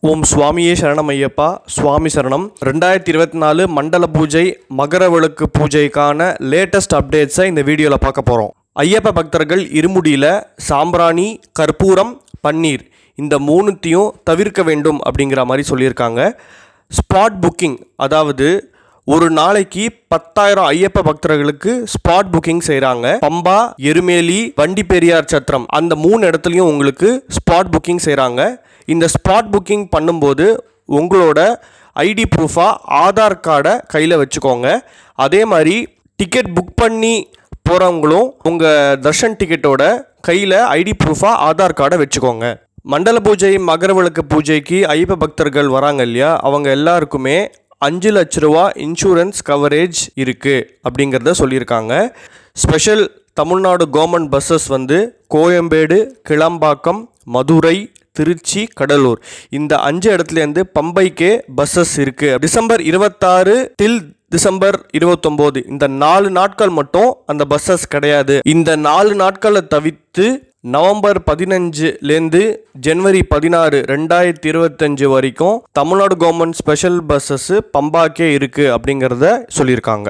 ஓம் சுவாமியே சரணம் ஐயப்பா. சுவாமி சரணம். 2024 மண்டல பூஜை மகர விளக்கு பூஜைக்கான லேட்டஸ்ட் அப்டேட்ஸை இந்த வீடியோவில் பார்க்க போகிறோம். ஐயப்ப பக்தர்கள் இருமுடியில் சாம்பிராணி, கற்பூரம், பன்னீர் இந்த மூணுத்தையும் தவிர்க்க வேண்டும் அப்படிங்கிற மாதிரி சொல்லியிருக்காங்க. ஸ்பாட் புக்கிங், அதாவது ஒரு நாளைக்கு 10,000 ஐயப்ப பக்தர்களுக்கு ஸ்பாட் புக்கிங் செய்கிறாங்க. பம்பா, எருமேலி, வண்டி பெரியார் சத்திரம் அந்த 3 இடத்துலையும் உங்களுக்கு ஸ்பாட் புக்கிங் செய்கிறாங்க. இந்த ஸ்பாட் புக்கிங் பண்ணும்போது உங்களோட ஐடி ப்ரூஃபாக ஆதார் கார்டை கையில் வச்சுக்கோங்க. அதே மாதிரி டிக்கெட் புக் பண்ணி போகிறவங்களும் உங்கள் தர்ஷன் டிக்கெட்டோட கையில் ஐடி ப்ரூஃபாக ஆதார் கார்டை வச்சுக்கோங்க. மண்டல பூஜை மகர விளக்கு பூஜைக்கு ஐயப்ப பக்தர்கள் வராங்க இல்லையா, அவங்க எல்லாருக்குமே 5 லட்ச ரூபா இன்சூரன்ஸ் கவரேஜ் இருக்குது அப்படிங்கிறத சொல்லியிருக்காங்க. Special Tamil Nadu government buses Koyambedu, Kilambakkam, Madurai, Trichy, Cuddalore இந்த 5 இடத்துலேருந்து பம்பைக்கே பஸ்ஸஸ் இருக்குது. டிசம்பர் 26 டில் டிசம்பர் 29 இந்த 4 நாட்கள் மட்டும் அந்த பஸ்ஸஸ் கிடையாது. இந்த 4 நாட்களை தவிர்த்து நவம்பர் 15லேருந்து ஜனவரி 16, 2025 வரைக்கும் தமிழ்நாடு கவர்மெண்ட் ஸ்பெஷல் பஸ்ஸஸ் பம்பாக்கே இருக்குது அப்படிங்கிறத சொல்லியிருக்காங்க.